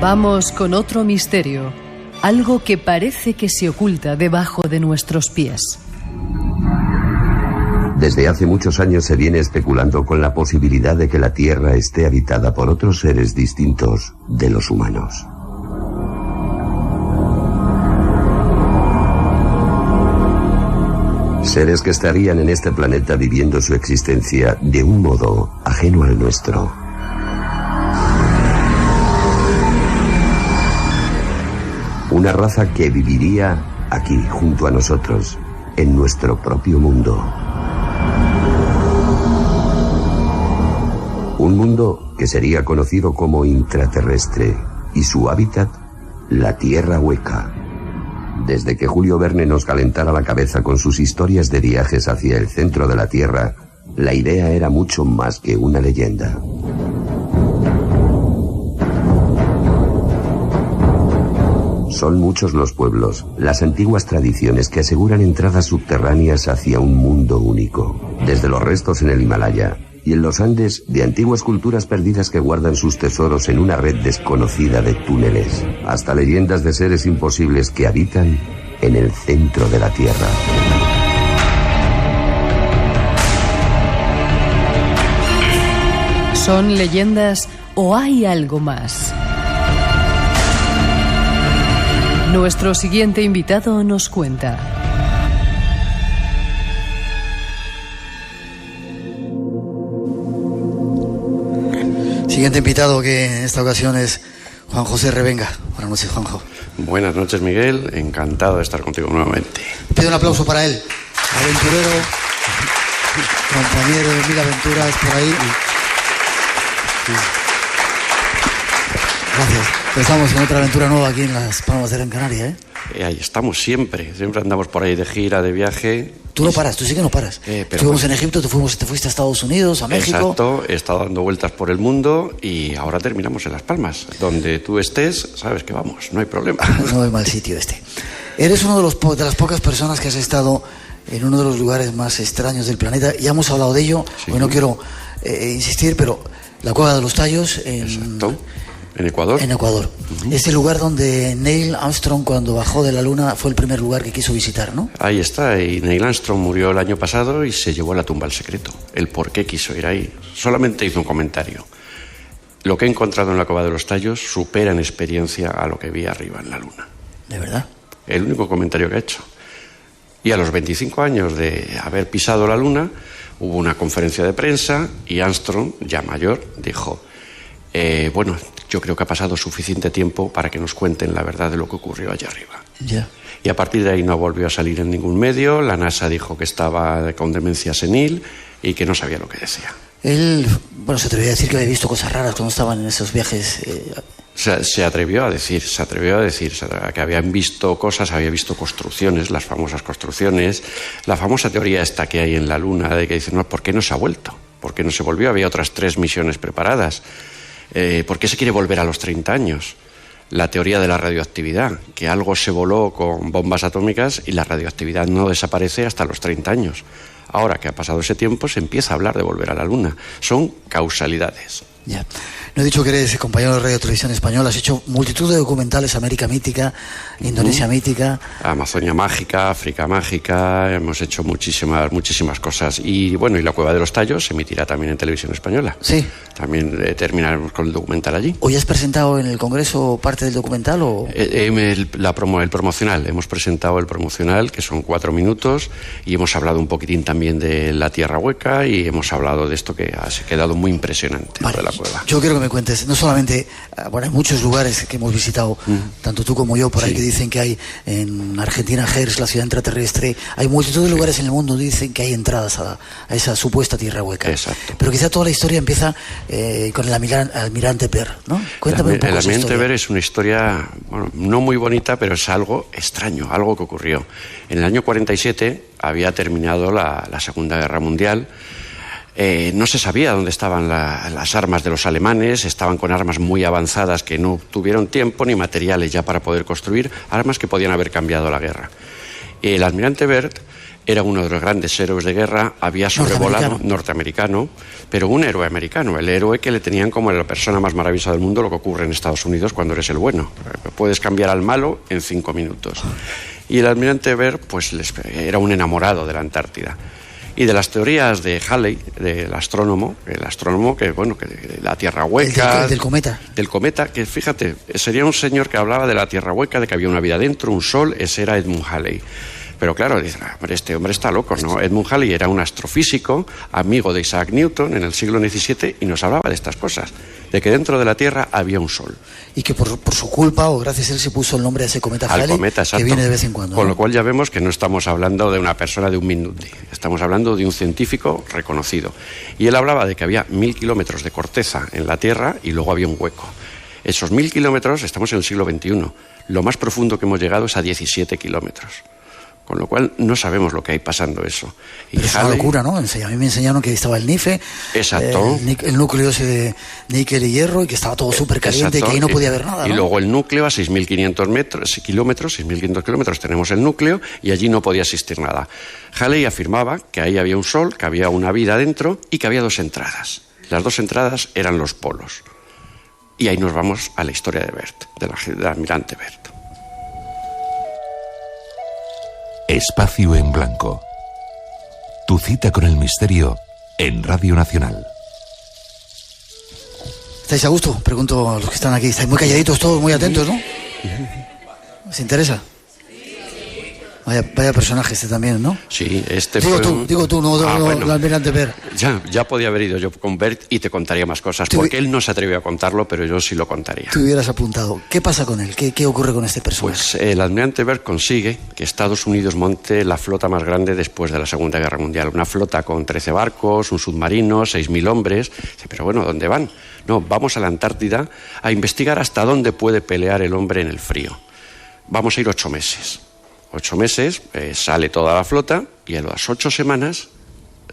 Vamos con otro misterio, algo que parece que se oculta debajo de nuestros pies. Desde hace muchos años se viene especulando con la posibilidad de que la Tierra esté habitada por otros seres distintos de los humanos. Seres que estarían en este planeta viviendo su existencia de un modo ajeno al nuestro. Una raza que viviría aquí, junto a nosotros, en nuestro propio mundo. Un mundo que sería conocido como intraterrestre y su hábitat, la Tierra Hueca. Desde que Julio Verne nos calentara la cabeza con sus historias de viajes hacia el centro de la Tierra, la idea era mucho más que una leyenda. Son muchos los pueblos, las antiguas tradiciones que aseguran entradas subterráneas hacia un mundo único. Desde los restos en el Himalaya y en los Andes de antiguas culturas perdidas que guardan sus tesoros en una red desconocida de túneles, hasta leyendas de seres imposibles que habitan en el centro de la Tierra. ¿Son leyendas o hay algo más? Nuestro siguiente invitado nos cuenta. Siguiente invitado, que en esta ocasión es Juan José Revenga. Buenas noches, Juanjo. Buenas noches, Miguel. Encantado de estar contigo nuevamente. Pido un aplauso para él. Aventurero, compañero de mil aventuras por ahí. Gracias. Estamos en otra aventura nueva aquí en Las Palmas de Gran Canaria, ¿eh? Ahí estamos siempre andamos por ahí de gira, de viaje. Tú no paras, tú sí que no paras. Estuvimos en Egipto, te fuiste a Estados Unidos, a México. Exacto, he estado dando vueltas por el mundo y ahora terminamos en Las Palmas. Donde tú estés, sabes que vamos, no hay problema. No hay mal sitio este. Eres uno de las pocas personas que has estado en uno de los lugares más extraños del planeta. Ya hemos hablado de ello, Sí. hoy no quiero insistir, pero la Cueva de los Tallos Exacto. En Ecuador. en Ecuador. Es el lugar donde Neil Armstrong, cuando bajó de la Luna, fue el primer lugar que quiso visitar, ¿no? Ahí está, y Neil Armstrong murió el año pasado y se llevó a la tumba el secreto. El por qué quiso ir ahí. Solamente hizo un comentario. Lo que he encontrado en la Cueva de los Tallos supera en experiencia a lo que vi arriba en la Luna. ¿De verdad? El único comentario que ha hecho. Y a los 25 años de haber pisado la Luna, hubo una conferencia de prensa y Armstrong, ya mayor, dijo, bueno, yo creo que ha pasado suficiente tiempo para que nos cuenten la verdad de lo que ocurrió allá arriba. Ya. Y a partir de ahí no volvió a salir en ningún medio, la NASA dijo que estaba con demencia senil y que no sabía lo que decía. Él, bueno, se atrevía a decir que había visto cosas raras cuando estaban en esos viajes. Se atrevió a decir que habían visto cosas, había visto construcciones, las famosas construcciones, la famosa teoría esta que hay en la Luna de que dicen, no, ¿por qué no se ha vuelto? ¿Por qué no se volvió? Había otras 3 misiones preparadas. ¿Por qué se quiere volver a los 30 años? La teoría de la radioactividad, que algo se voló con bombas atómicas y la radioactividad no desaparece hasta los 30 años. Ahora que ha pasado ese tiempo, se empieza a hablar de volver a la Luna. Son causalidades. Ya. No he dicho que eres compañero de Radio Televisión Española, has hecho multitud de documentales, América Mítica, Indonesia Mítica. Amazonia Mágica, África Mágica, hemos hecho muchísimas cosas. Y bueno, y la Cueva de los Tallos se emitirá también en Televisión Española. Sí. También terminaremos con el documental allí. ¿Hoy has presentado en el Congreso parte del documental o...? El promocional, hemos presentado el promocional, que son 4 minutos, y hemos hablado un poquitín también de la Tierra Hueca y hemos hablado de esto que ha quedado muy impresionante, vale, de la cueva. Yo quiero que me cuentes, no solamente, bueno, hay muchos lugares que hemos visitado, tanto tú como yo, por ahí que dicen que hay en Argentina, Gers, la ciudad intraterrestre, hay multitud de lugares en el mundo dicen que hay entradas a esa supuesta Tierra Hueca. Exacto. Pero quizá toda la historia empieza con el almirante Byrd, ¿no? Cuéntame un poco El esa almirante historia. Byrd es una historia, bueno, no muy bonita, pero es algo extraño, algo que ocurrió. En el año 47 había terminado la Segunda Guerra Mundial. No se sabía dónde estaban las armas de los alemanes, estaban con armas muy avanzadas que no tuvieron tiempo ni materiales ya para poder construir, armas que podían haber cambiado la guerra. El almirante Byrd era uno de los grandes héroes de guerra, había sobrevolado, norteamericano, pero un héroe americano, el héroe que le tenían como la persona más maravillosa del mundo, lo que ocurre en Estados Unidos cuando eres el bueno. Puedes cambiar al malo en 5 minutos. Y el almirante Byrd pues, era un enamorado de la Antártida. Y de las teorías de Halley, del astrónomo que bueno, que la Tierra Hueca... El del cometa. Del cometa, que fíjate, sería un señor que hablaba de la Tierra Hueca, de que había una vida dentro, un sol, ese era Edmund Halley. Pero claro, dicen, este hombre está loco, ¿no? Edmund Halley era un astrofísico, amigo de Isaac Newton en el siglo XVII, y nos hablaba de estas cosas, de que dentro de la Tierra había un sol. Y que por su culpa o gracias a él se puso el nombre de ese cometa Halley, que viene de vez en cuando. Con lo cual ya vemos que no estamos hablando de una persona de un minuto, estamos hablando de un científico reconocido. Y él hablaba de que había 1000 kilómetros de corteza en la Tierra y luego había un hueco. Esos 1000 kilómetros, estamos en el siglo XXI, lo más profundo que hemos llegado es a 17 kilómetros. Con lo cual no sabemos lo que hay pasando eso. Y pero es una locura, ¿no? A mí me enseñaron que estaba el NIFE, exacto, el núcleo ese de níquel y hierro, y que estaba todo súper caliente, y que ahí no podía haber nada, ¿no? Y luego el núcleo a 6.500 kilómetros tenemos el núcleo, y allí no podía existir nada. Halley afirmaba que ahí había un sol, que había una vida dentro, y que había 2 entradas. Las 2 entradas eran los polos. Y ahí nos vamos a la historia de Byrd, del almirante Byrd. Espacio en Blanco. Tu cita con el misterio en Radio Nacional. ¿Estáis a gusto? Pregunto a los que están aquí. Estáis muy calladitos todos, muy atentos, ¿no? ¿Os interesa? Vaya personaje este también, ¿no? Sí, este digo fue... tú, no bueno. El almirante Byrd. Ya podía haber ido yo con Byrd y te contaría más cosas, porque él no se atrevió a contarlo, pero yo sí lo contaría. Te hubieras apuntado. ¿Qué pasa con él? ¿Qué ocurre con este personaje? Pues el almirante Byrd consigue que Estados Unidos monte la flota más grande después de la Segunda Guerra Mundial. Una flota con 13 barcos, un submarino, 6.000 hombres. Pero bueno, ¿dónde van? No, vamos a la Antártida a investigar hasta dónde puede pelear el hombre en el frío. Vamos a ir 8 meses. 8 meses, sale toda la flota y a las 8 semanas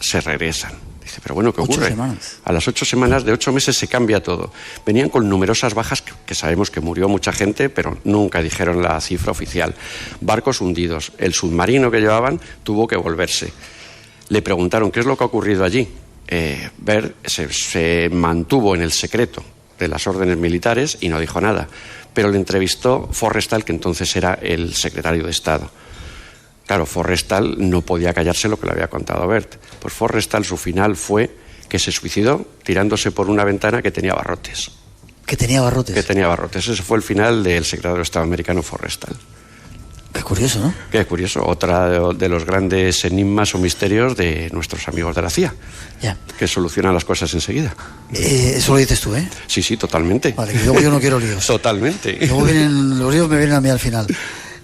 se regresan. Dice, pero bueno, ¿qué ocurre? 8 semanas. A las 8 semanas, de 8 meses se cambia todo. Venían con numerosas bajas, que sabemos que murió mucha gente, pero nunca dijeron la cifra oficial. Barcos hundidos. El submarino que llevaban tuvo que volverse. Le preguntaron qué es lo que ha ocurrido allí. Byrd se mantuvo en el secreto de las órdenes militares y no dijo nada. Pero le entrevistó Forrestal, que entonces era el secretario de Estado. Claro, Forrestal no podía callarse lo que le había contado Byrd. Pues Forrestal, su final fue que se suicidó tirándose por una ventana que tenía barrotes. ¿Que tenía barrotes? Que tenía barrotes. Ese fue el final del secretario de Estado americano Forrestal. Qué curioso, ¿no? Qué curioso. Otra de los grandes enigmas o misterios de nuestros amigos de la CIA. Ya. Que solucionan las cosas enseguida. Eso lo dices tú, ¿eh? Sí, sí, totalmente. Vale, que luego yo no quiero líos. Totalmente. Luego los líos me vienen a mí al final.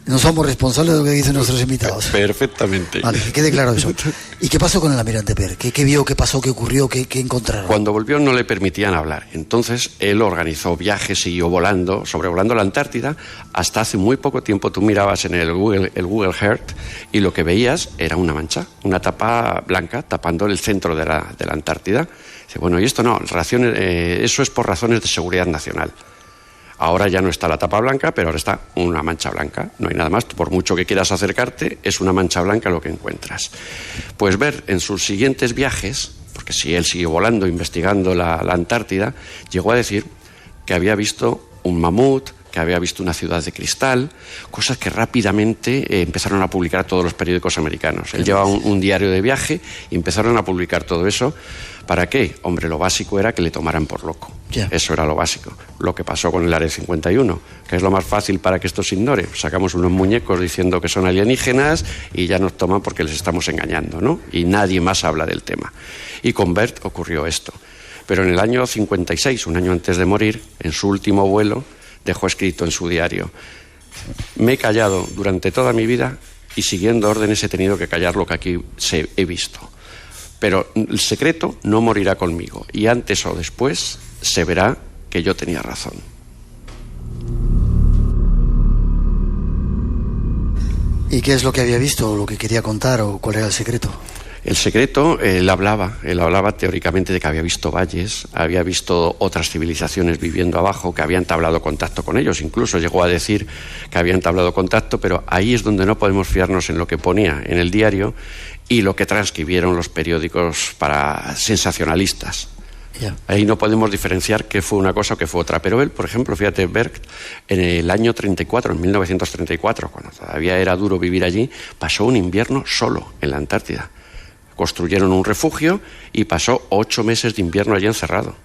No somos responsables de lo que dicen nuestros invitados. Perfectamente. Vale, que quede claro eso. ¿Y qué pasó con el almirante Byrd? ¿Qué vio, qué pasó, qué ocurrió, qué encontraron? Cuando volvió no le permitían hablar. Entonces él organizó viajes, siguió volando, sobrevolando la Antártida. Hasta hace muy poco tiempo tú mirabas en el Google Earth y lo que veías era una mancha, una tapa blanca tapando el centro de la Antártida. Dice, bueno, y esto no, eso es por razones de seguridad nacional. Ahora ya no está la tapa blanca, pero ahora está una mancha blanca. No hay nada más. Por mucho que quieras acercarte, es una mancha blanca lo que encuentras. Pues Byrd en sus siguientes viajes, porque si él siguió volando, investigando la Antártida, llegó a decir que había visto un mamut, que había visto una ciudad de cristal, cosas que rápidamente empezaron a publicar todos los periódicos americanos. Él llevaba un diario de viaje y empezaron a publicar todo eso. ¿Para qué? Hombre, lo básico era que le tomaran por loco. Yeah. Eso era lo básico. Lo que pasó con el Área 51, que es lo más fácil para que esto se ignore. Sacamos unos muñecos diciendo que son alienígenas y ya nos toman porque les estamos engañando, ¿no? Y nadie más habla del tema. Y con Byrd ocurrió esto. Pero en el año 56, un año antes de morir, en su último vuelo, dejó escrito en su diario: me he callado durante toda mi vida y siguiendo órdenes he tenido que callar lo que aquí he visto. Pero el secreto no morirá conmigo y antes o después se verá que yo tenía razón. ¿Y qué es lo que había visto o lo que quería contar o cuál era el secreto? El secreto, él hablaba teóricamente de que había visto valles, había visto otras civilizaciones viviendo abajo, que había entablado contacto con ellos, incluso llegó a decir que había entablado contacto, pero ahí es donde no podemos fiarnos en lo que ponía en el diario y lo que transcribieron los periódicos para sensacionalistas. Yeah. Ahí no podemos diferenciar qué fue una cosa o qué fue otra. Pero él, por ejemplo, fíjate, Byrd, en el año 34, en 1934, cuando todavía era duro vivir allí, pasó un invierno solo en la Antártida. Construyeron un refugio y pasó 8 meses de invierno allí encerrado.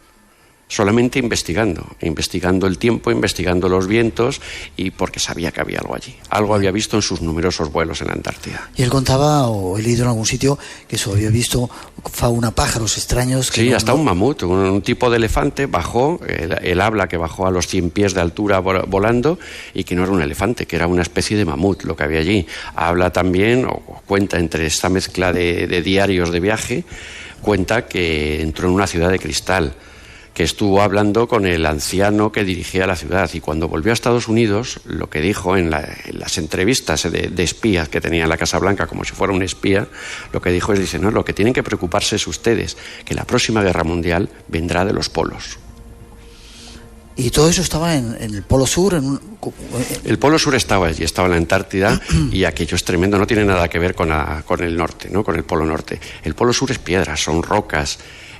Solamente investigando el tiempo, investigando los vientos y porque sabía que había algo allí. Algo había visto en sus numerosos vuelos en la Antártida. Y él contaba, o he leído en algún sitio, que eso había visto fauna, pájaros extraños. Que sí, hasta un mamut, un tipo de elefante bajó, él habla que bajó a los 100 pies de altura volando y que no era un elefante, que era una especie de mamut lo que había allí. Habla también, o cuenta entre esta mezcla de diarios de viaje, cuenta que entró en una ciudad de cristal, que estuvo hablando con el anciano que dirigía la ciudad y cuando volvió a Estados Unidos, lo que dijo en las entrevistas de espías que tenía en la Casa Blanca, como si fuera un espía, lo que dijo es, dice, no, lo que tienen que preocuparse es ustedes, que la próxima guerra mundial vendrá de los polos. ¿Y todo eso estaba en el Polo Sur? El Polo Sur estaba allí, estaba en la Antártida y aquello es tremendo, no tiene nada que ver con el norte, ¿no? Con el Polo Norte. El Polo Sur es piedra, son rocas,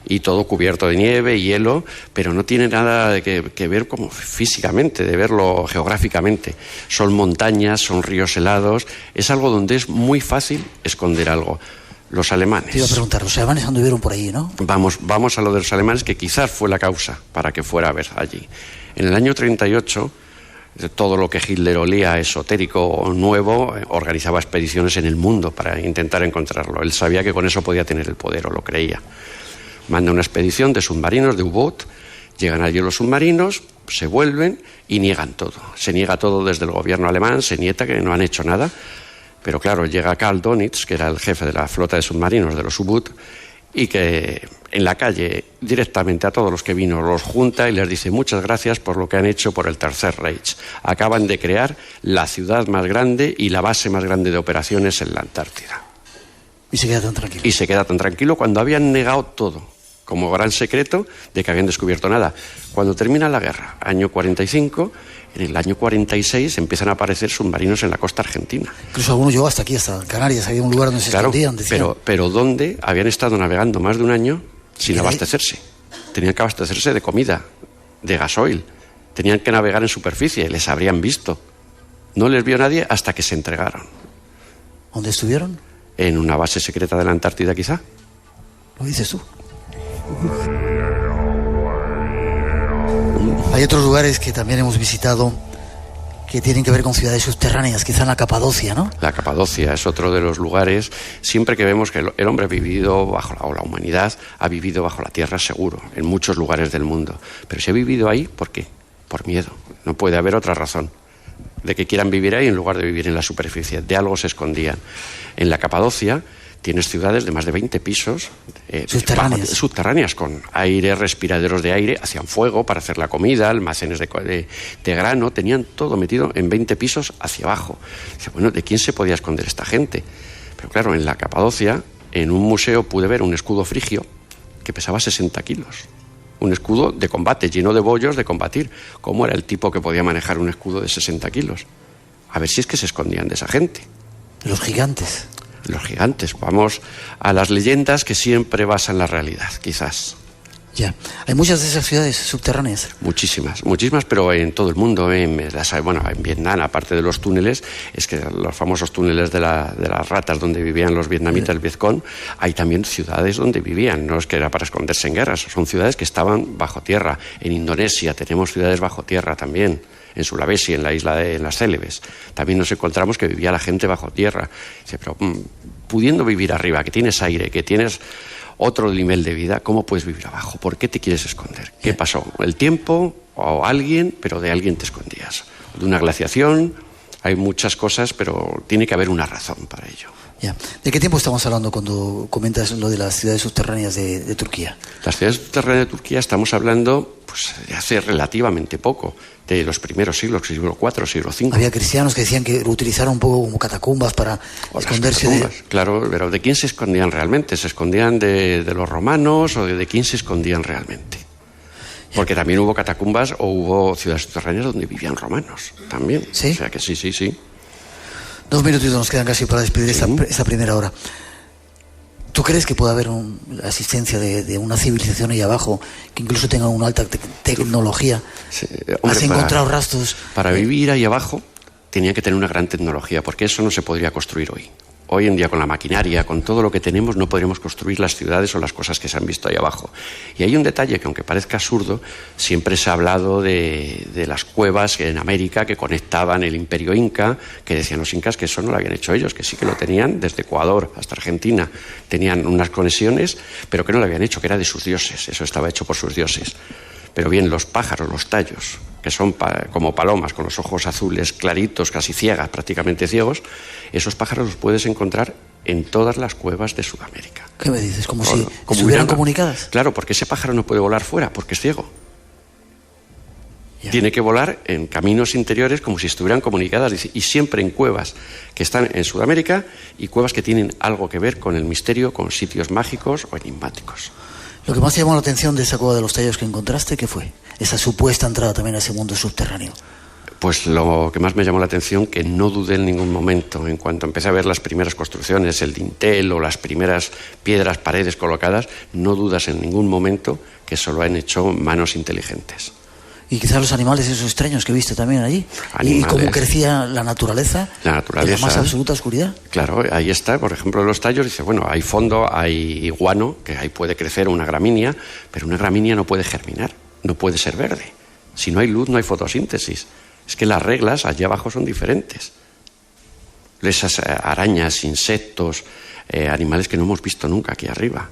y todo cubierto de nieve, hielo, pero no tiene nada que ver como físicamente, de verlo geográficamente. Son montañas, son ríos helados, es algo donde es muy fácil esconder algo. Los alemanes... Te iba a preguntar, los alemanes anduvieron por ahí, ¿no? Vamos a lo de los alemanes, que quizás fue la causa para que fuera a ver allí. En el año 38... todo lo que Hitler olía esotérico o nuevo, organizaba expediciones en el mundo para intentar encontrarlo. Él sabía que con eso podía tener el poder, o lo creía. Manda una expedición de submarinos, de U-Boot, llegan allí los submarinos, se vuelven y niegan todo. Se niega todo desde el gobierno alemán, se niega que no han hecho nada. Pero claro, llega Karl Donitz, que era el jefe de la flota de submarinos de los U-Boot, y que en la calle directamente a todos los que vino los junta y les dice muchas gracias por lo que han hecho por el Tercer Reich. Acaban de crear la ciudad más grande y la base más grande de operaciones en la Antártida. Y Y se queda tan tranquilo. Y se queda tan tranquilo cuando habían negado todo, como gran secreto de que habían descubierto nada. Cuando termina la guerra, año 45, en el año 46 empiezan a aparecer submarinos en la costa argentina. Incluso algunos llegó hasta aquí, hasta Canarias, había un lugar donde se escondían. Pero ¿dónde? Habían estado navegando más de un año sin abastecerse. Tenían que abastecerse de comida, de gasoil. Tenían que navegar en superficie, les habrían visto. No les vio nadie hasta que se entregaron. ¿Dónde estuvieron? En una base secreta de la Antártida, quizá. ¿Lo dices tú? Hay otros lugares que también hemos visitado que tienen que ver con ciudades subterráneas, quizá en la Capadocia, ¿no? La Capadocia es otro de los lugares, siempre que vemos que el hombre ha vivido o la humanidad ha vivido bajo la tierra, seguro, en muchos lugares del mundo. Pero si ha vivido ahí, ¿por qué? Por miedo. No puede haber otra razón de que quieran vivir ahí en lugar de vivir en la superficie. De algo se escondían. En la Capadocia tienes ciudades de más de 20 pisos subterráneas con aire, respiraderos de aire, hacían fuego para hacer la comida, almacenes de grano, tenían todo metido en 20 pisos hacia abajo. Dice, bueno, ¿de quién se podía esconder esta gente? Pero claro, en la Capadocia, en un museo pude ver un escudo frigio que pesaba 60 kilos. Un escudo de combate, lleno de bollos de combatir. ¿Cómo era el tipo que podía manejar un escudo de 60 kilos? A ver si es que se escondían de esa gente. Los gigantes. Los gigantes. Vamos a las leyendas que siempre basan la realidad, quizás. Ya. Hay muchas de esas ciudades subterráneas. Muchísimas, pero en todo el mundo. En Vietnam, aparte de los túneles, es que los famosos túneles de las ratas donde vivían los vietnamitas, el Vietcong, hay también ciudades donde vivían. No es que era para esconderse en guerras, son ciudades que estaban bajo tierra. En Indonesia tenemos ciudades bajo tierra también. En Sulawesi, en la isla de las Célebes. También nos encontramos que vivía la gente bajo tierra. Dice, pero pudiendo vivir arriba, que tienes aire, que tienes otro nivel de vida, ¿cómo puedes vivir abajo? ¿Por qué te quieres esconder? ¿Qué pasó? ¿El tiempo o alguien? Pero de alguien te escondías. De una glaciación, hay muchas cosas, pero tiene que haber una razón para ello. Ya. ¿De qué tiempo estamos hablando cuando comentas lo de las ciudades subterráneas de Turquía? Las ciudades subterráneas de Turquía estamos hablando de hace relativamente poco, de los primeros siglos, siglo IV, siglo V. Había cristianos que decían que lo utilizaron un poco como catacumbas para esconderse Claro, pero ¿de quién se escondían realmente? ¿Se escondían de los romanos o de quién se escondían realmente? Porque también hubo catacumbas o hubo ciudades subterráneas donde vivían romanos, también. ¿Sí? O sea que sí. 2 minutitos nos quedan casi para despedir esta primera hora. ¿Tú crees que puede haber la asistencia de una civilización ahí abajo que incluso tenga una alta tecnología? Sí, hombre, ¿Has encontrado rastros? Para vivir ahí abajo tenía que tener una gran tecnología, porque eso no se podría construir hoy. Hoy en día, con la maquinaria, con todo lo que tenemos, no podríamos construir las ciudades o las cosas que se han visto ahí abajo. Y hay un detalle que, aunque parezca absurdo, siempre se ha hablado de las cuevas en América que conectaban el imperio inca, que decían los incas que eso no lo habían hecho ellos, que sí que lo tenían desde Ecuador hasta Argentina. Tenían unas conexiones, pero que no lo habían hecho, que era de sus dioses. Eso estaba hecho por sus dioses. Pero bien, los pájaros, los tallos, que son como palomas, con los ojos azules claritos, casi ciegas, prácticamente ciegos, esos pájaros los puedes encontrar en todas las cuevas de Sudamérica. ¿Qué me dices? ¿Como si estuvieran comunicadas? Claro, porque ese pájaro no puede volar fuera, porque es ciego. Ya. Tiene que volar en caminos interiores como si estuvieran comunicadas, y siempre en cuevas que están en Sudamérica y cuevas que tienen algo que ver con el misterio, con sitios mágicos o enigmáticos. Lo que más te llamó la atención de esa cueva de los tallos que encontraste, ¿qué fue? Esa supuesta entrada también a ese mundo subterráneo. Pues lo que más me llamó la atención, que no dudé en ningún momento, en cuanto empecé a ver las primeras construcciones, el dintel o las primeras piedras, paredes colocadas, no dudas en ningún momento que eso lo han hecho manos inteligentes. Y quizás los animales esos extraños que viste también allí. Animales. ¿Y cómo crecía la naturaleza? La naturaleza. En la más absoluta oscuridad. Claro, ahí está, por ejemplo, en los tallos dice, bueno, hay fondo, hay guano, que ahí puede crecer una gramínea, pero una gramínea no puede germinar, no puede ser verde. Si no hay luz, no hay fotosíntesis. Es que las reglas allí abajo son diferentes. Esas arañas, insectos, animales que no hemos visto nunca aquí arriba.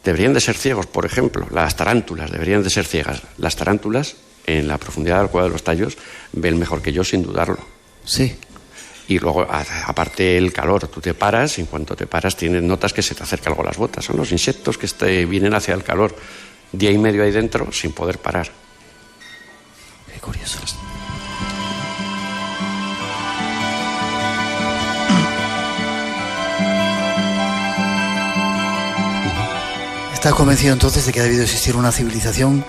Deberían de ser ciegos, por ejemplo. Las tarántulas deberían de ser ciegas. Las tarántulas, en la profundidad de la cueva de los tallos, ven mejor que yo, sin dudarlo. Sí. Y luego, aparte el calor, tú te paras, y en cuanto te paras notas que se te acerca algo a las botas. Son los insectos que vienen hacia el calor. Día y medio ahí dentro sin poder parar. Qué curioso. ¿Estás convencido entonces de que ha debido existir una civilización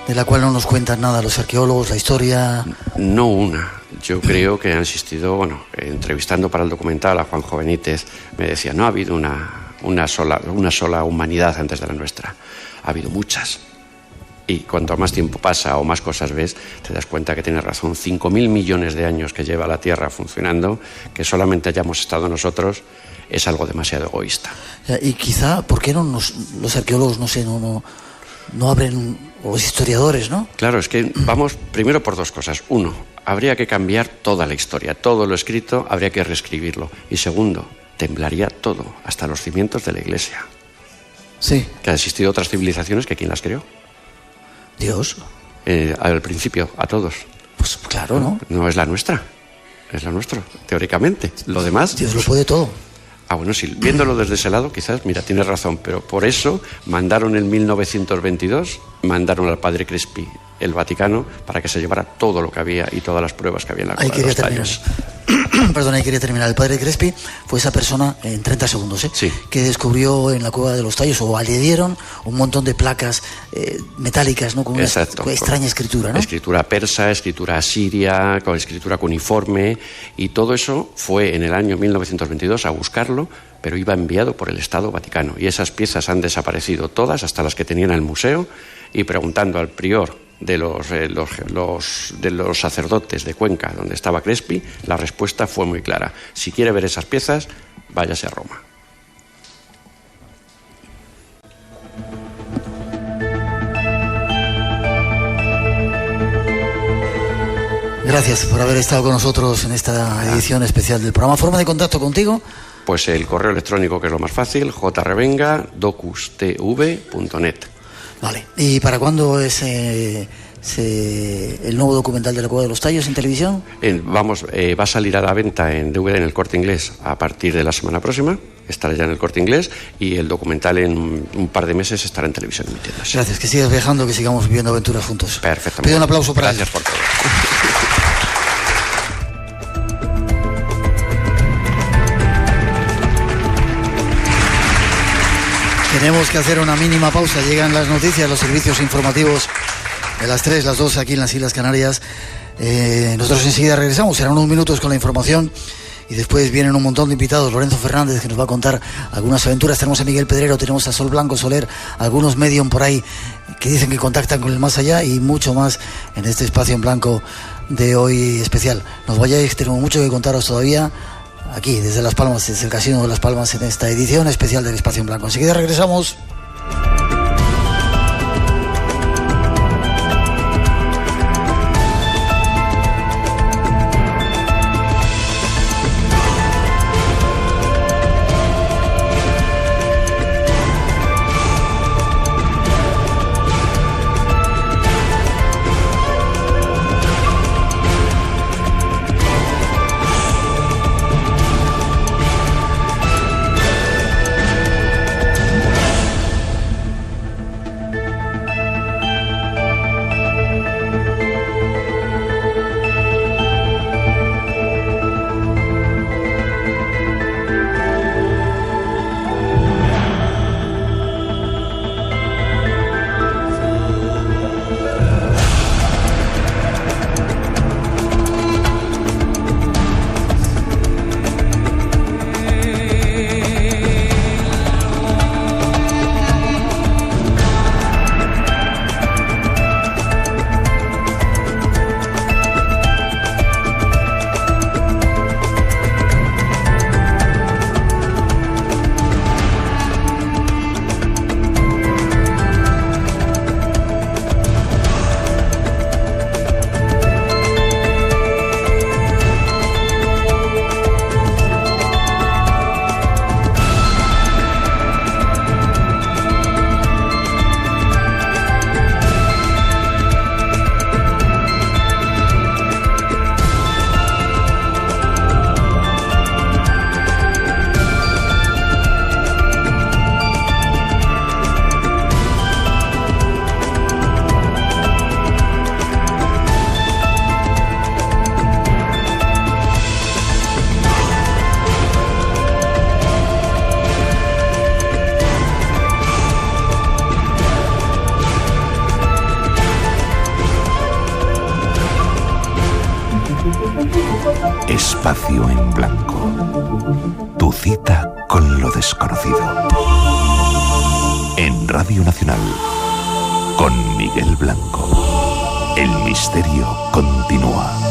de la cual no nos cuentan nada los arqueólogos, la historia? No una. Yo creo que han existido, bueno, entrevistando para el documental a Juanjo Benítez, me decía, no ha habido una sola humanidad antes de la nuestra. Ha habido muchas. Y cuanto más tiempo pasa o más cosas ves, te das cuenta que tienes razón. 5.000 millones de años que lleva la Tierra funcionando, que solamente hayamos estado nosotros, es algo demasiado egoísta. Y quizá, ¿por qué no los arqueólogos, no abren, o los historiadores, ¿no? Claro, es que vamos primero por dos cosas. Uno, habría que cambiar toda la historia. Todo lo escrito habría que reescribirlo. Y segundo, temblaría todo, hasta los cimientos de la Iglesia. Sí. Que han existido otras civilizaciones que ¿quién las creó? Dios. Al principio, a todos. Pues claro, ¿no? No es la nuestra, es la nuestra, teóricamente. Lo demás... Dios lo puede todo. Ah, bueno, sí, viéndolo desde ese lado, quizás, mira, tienes razón, pero por eso mandaron en 1922, mandaron al padre Crespi el Vaticano para que se llevara todo lo que había y todas las pruebas que había en la cueva de los tallos. Perdón, ahí quería terminar. El padre Crespi fue esa persona, en 30 segundos, sí, que descubrió en la cueva de los tallos, o le dieron un montón de placas metálicas, ¿no? Con una extraña escritura, ¿no? Escritura persa, escritura asiria, con escritura cuneiforme, y todo eso fue en el año 1922 a buscarlo, pero iba enviado por el Estado Vaticano, y esas piezas han desaparecido todas, hasta las que tenían en el museo, y preguntando al prior de los sacerdotes de Cuenca, donde estaba Crespi, la respuesta fue muy clara. Si quiere ver esas piezas, váyase a Roma. Gracias por haber estado con nosotros en esta edición especial del programa. ¿Forma de contacto contigo? Pues el correo electrónico, que es lo más fácil, jrevenga@docustv.net. Vale. ¿Y para cuándo es el nuevo documental de la Cueva de los Tallos en televisión? Va a salir a la venta en DVD en el Corte Inglés a partir de la semana próxima. Estará ya en el Corte Inglés, y el documental en un par de meses estará en televisión emitiéndose. Gracias, que sigas viajando, que sigamos viviendo aventuras juntos. Perfecto. Pido un aplauso para Gracias por todo. Tenemos que hacer una mínima pausa. Llegan las noticias, los servicios informativos de las 3, las 2 aquí en las Islas Canarias. Nosotros enseguida regresamos, serán unos minutos con la información, y después vienen un montón de invitados. Lorenzo Fernández, que nos va a contar algunas aventuras. Tenemos a Miguel Pedrero, tenemos a Sol Blanco Soler, algunos medium por ahí que dicen que contactan con el más allá, y mucho más en este espacio en blanco de hoy especial. Nos vayáis, tenemos mucho que contaros todavía. Aquí, desde Las Palmas, desde el Casino de Las Palmas, en esta edición especial del Espacio en Blanco. Enseguida regresamos. Espacio en Blanco. Tu cita con lo desconocido. En Radio Nacional. Con Miguel Blanco. El misterio continúa.